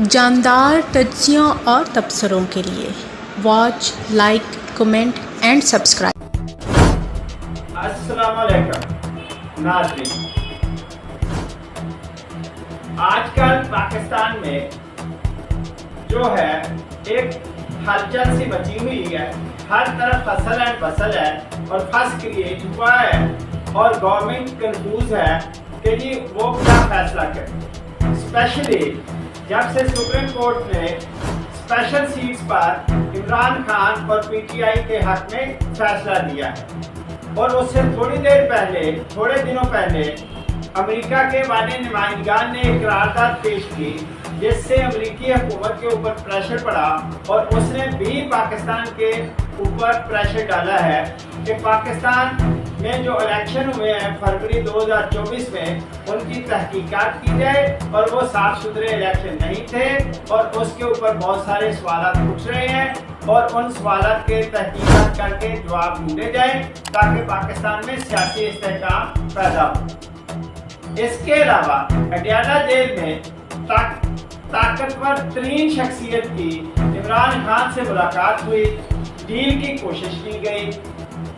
जानदार तज्ज़ियों और तबसरों के लिए watch, like, comment and subscribe. अस्सलाम वालेकुम नाज़रीन, आजकल पाकिस्तान में जो है एक हलचल सी मची हुई है। हर तरफ फसल एंड फसल है और फंस क्रिएट हुआ है और गवर्नमेंट कंफ्यूज है कि जी वो क्या फैसला करे। स्पेशली जब से सुप्रीम कोर्ट ने स्पेशल सीट्स पर इमरान खान और पीटीआई के हक में फैसला दिया है और उससे थोड़े दिनों पहले अमेरिका के वाले नुमाइंदगान ने एक करारदाद पेश की जिससे अमेरिकी हुकूमत के ऊपर प्रेशर पड़ा और उसने भी पाकिस्तान के ऊपर प्रेशर डाला है कि पाकिस्तान में जो इलेक्शन हुए हैं फरवरी 2024 में उनकी तहकीकात की जाए और वो साफ सुथरे इलेक्शन नहीं थे और उसके ऊपर बहुत सारे सवाल पूछ रहे हैं और उन सवाल के तहकीकात करके जवाब ढूंढे जाए ताकि पाकिस्तान में सियासी इस्तेहकाम पैदा हो। इसके अलावा अडियाला जेल में ताकतवर तरीन शख्सियत की इमरान खान से मुलाकात हुई, डील की कोशिश की गई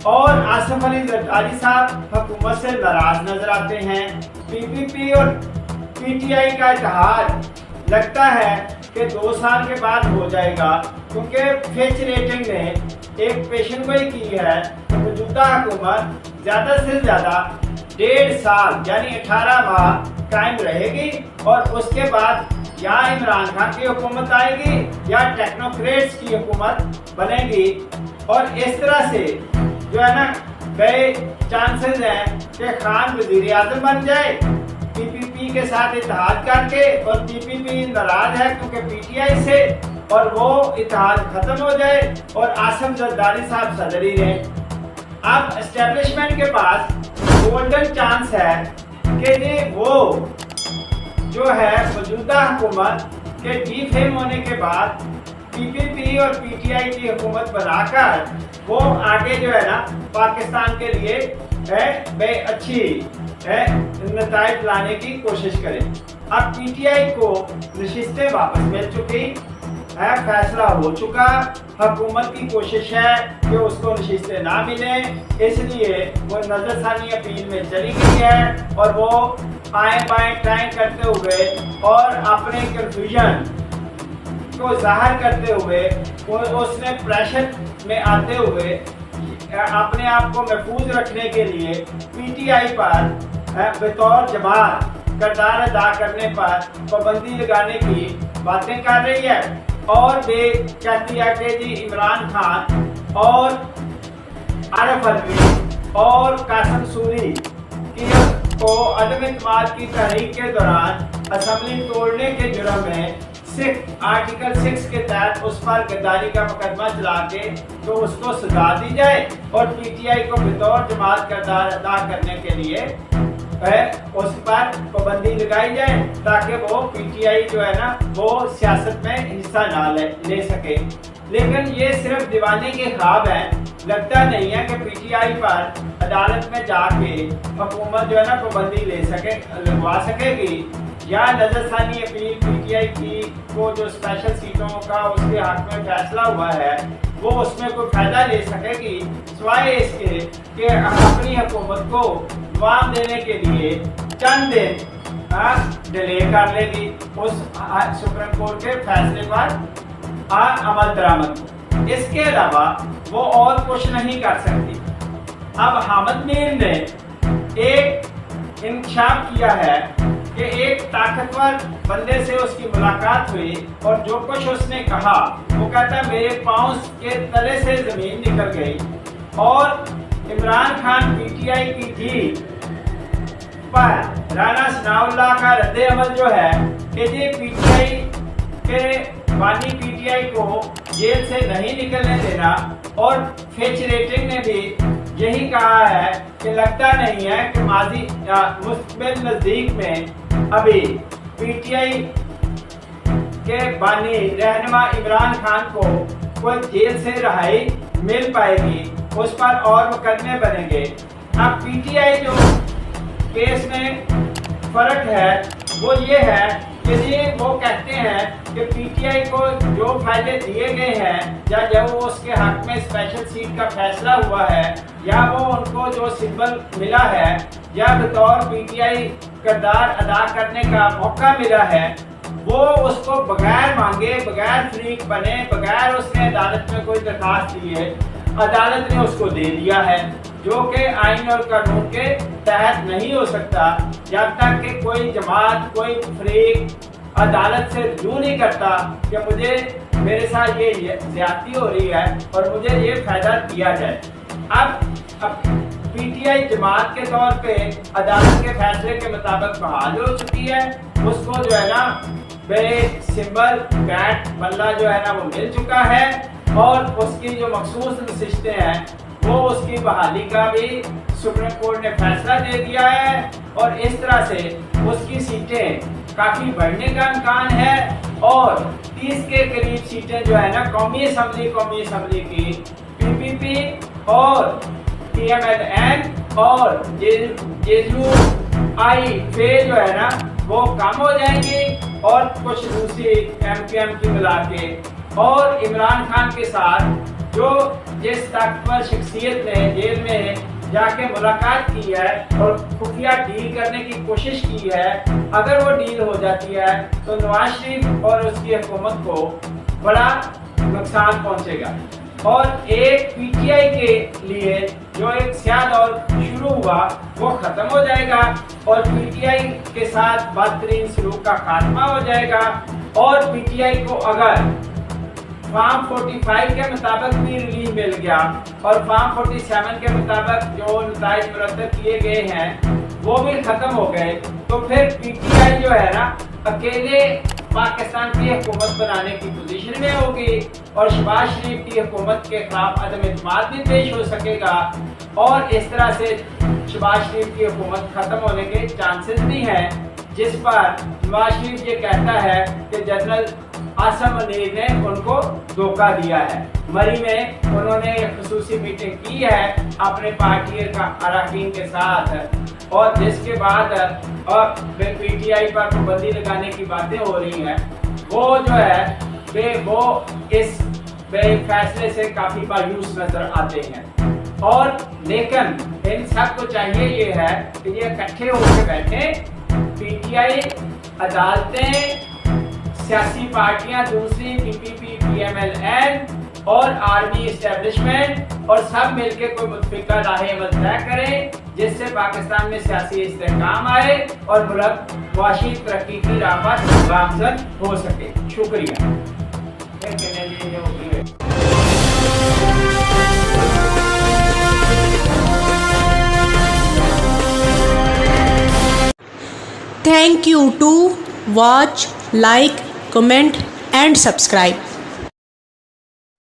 और आसिफ अली जरदारी साहब हुकूमत से नाराज नजर आते हैं। पीपीपी और पीटीआई का इत्तेहाद लगता है कि 2 साल के बाद हो जाएगा क्योंकि फिच रेटिंग ने एक पेशनगोई की है कि मौजूदा हुकूमत ज़्यादा से ज़्यादा 1.5 साल यानी 18 माह कायम रहेगी और उसके बाद या इमरान खान की हुकूमत आएगी या टेक्नोक्रेट्स की हुकूमत बनेगी और इस तरह से जो है ना बड़े चांसेस हैं कि खान वजीर आजम बन जाए पीपीपी के साथ इत्तेहाद करके और पीपीपी नाराज है क्योंकि पीटीआई से और वो इत्तेहाद खत्म हो जाए और आसिफ जरदारी साहब सदर ही रहे। अब एस्टेब्लिशमेंट के पास गोल्डन चांस है कि ये वो जो है मौजूदा हुकूमत के डीफेम होने के बाद पीपीपी और पीटीआई की हुकूमत बनाकर वो आगे जो है ना पाकिस्तान के लिए अच्छी नताइज लाने की कोशिश करें। अब पीटीआई को नशिस्तें वापस मिल चुकी है, फैसला हो चुका, हुकूमत की कोशिश है कि उसको नशिस्तें ना मिले, इसलिए वो नजरसानी अपील में चली गई है और वो आए बाएं ट्राई करते हुए और अपने कंफ्यूजन को जाहिर करते हुए उसने प्रेशर में आते हुए अपने आप को महफूज रखने के लिए पीटीआई पर बतौर जमात किरदार अदा करने पर पाबंदी लगाने की बातें कर रही है और वे कहती है कि जी इमरान खान और आरिफ अलवी और कासिम सूरी को अदम इत्मीनान की तहरीक के दौरान असम्बली तोड़ने के जुर्म में आर्टिकल 6 के तहत उस पर गद्दारी का मुकदमा चला के तो उसको सजा दी जाए और पीटीआई को बतौर जमात किरदार अदा करने के लिए उस पर पाबंदी लगाई जाए ताकि वो पीटीआई जो है ना वो सियासत में हिस्सा ना ले सके। लेकिन ये सिर्फ दीवाने के ख्वाब है, लगता नहीं है कि पीटीआई पर अदालत में जाके हुकूमत जो है ना पाबंदी लगवा सकेगी या नजरसानी अपील पीटीआई की को जो स्पेशल सीटों का उसके हक में फैसला हुआ है वो उसमें कोई फायदा ले सकेगी सिवाय इसके कि अपनी हुकूमत को जवाब देने के लिए चंद दिन डिले कर लेगी उस सुप्रीम कोर्ट के फैसले पर अमल दरामद को। इसके अलावा वो और कुछ नहीं कर सकती। अब हामिद मीर ने एक इंकशाफ किया है कि एक ताकतवर बंदे से उसकी मुलाकात हुई और जो कुछ उसने कहा वो कहता मेरे पांव के तले से जमीन निकल गई और इमरान खान पीटीआई की जीत पर राना सनाउल्लाह का रद्द अमल जो है कि जी पीटीआई के बानी पीटीआई को जेल से नहीं निकलने देना और फिच रेटिंग ने भी यही कहा है कि लगता नहीं है कि माजी मुस्तकबिल नजदीक में अभी पीटीआई के बानी रहनुमा इमरान खान को कोई जेल से रिहाई मिल पाएगी, उस पर और मुकदमे बनेंगे। अब पीटीआई जो केस में फर्क है वो ये है कि ये वो कहते हैं कि पीटीआई को जो फायदे दिए गए हैं या जब वो उसके हक में स्पेशल सीट का फैसला हुआ है या वो उनको जो सिंबल मिला है या बतौर पीटीआई किरदार अदा करने का मौका मिला है, वो उसको बगैर मांगे, बगैर फ्रीक बने, बगैर उसने अदालत में कोई दरखास्त दिए अदालत ने उसको दे दिया है, जो कि आइन और कानून के तहत नहीं हो सकता जब तक कि कोई जमात, कोई फ्रीक अदालत से रुजू नहीं करता कि मुझे मेरे साथ ये ज्यादती हो रही है और मुझे ये फायदा दिया जाए। अब पीटीआई जमात के तौर पे अदालत के फैसले के मुताबिक बहाल हो चुकी है, उसको जो है ना सिंबल बैट बल्ला जो है ना वो मिल चुका है और उसकी जो मखसूस नशिस्तें हैं वो उसकी बहाली का भी सुप्रीम कोर्ट ने फैसला दे दिया है और इस तरह से उसकी सीटें काफी बढ़ने का इम्कान है और 30 के करीब सीटें जो है ना कौमी असम्बली की पीपीपी और पीएमएलएन और जेयूआई फे जो है ना वो कम हो जाएंगी और कुछ दूसरी एमपीएम की मिला के, और इमरान खान के साथ जो जिस ताकतवर शख्सियत ने जेल में जाके मुलाकात की है और खुफिया डील करने की कोशिश की है, अगर वो डील हो जाती है तो नवाज शरीफ और उसकी हुकूमत को बड़ा नुकसान पहुंचेगा और एक पीटीआई के लिए जो एक स्याह दौर शुरू हुआ वो खत्म हो जाएगा और पीटीआई के साथ बदतरीन सलूक का खात्मा हो जाएगा और पीटीआई को अगर फॉर्म 45 के मुताबिक भी रिलीज मिल गया और फॉर्म 47 के मुताबिक जो नताइज मुरतब किए गए हैं वो भी खत्म हो गए, तो फिर पीटीआई जो है ना अकेले पाकिस्तान की हुकूमत बनाने की पोजीशन में होगी और शहबाज शरीफ की हुकूमत के खिलाफ अदम इत्मीनान भी पेश हो सकेगा और इस तरह से शहबाज शरीफ की हुकूमत खत्म होने के चांसेस भी हैं, जिस पर नवाज शरीफ ये कहता है कि जनरल आसम मुनीर ने उनको धोखा दिया है। मरी में उन्होंने एक खुसूसी मीटिंग की है अपने पार्टी का अरकान के साथ और जिसके बाद और पीटीआई पर पाबंदी लगाने की बातें हो रही हैं, वो जो है वो इस फैसले से काफी मायूस नजर आते हैं और लेकिन इन सबको चाहिए ये है कि ये इकट्ठे होकर बैठे, पीटीआई, अदालतें, सियासी पार्टियां दूसरी पीपीपी, पीएमएलएन और आर्मी एस्टेब्लिशमेंट और सब मिलकर कोई मुतफिका राह-ए-अमल तय करें जिससे पाकिस्तान में सियासी इस्तेहकाम आए और मुल्क मुआशी तरक्की की राह पर गामजन हो सके। शुक्रिया। Thank you to watch, like, comment and subscribe.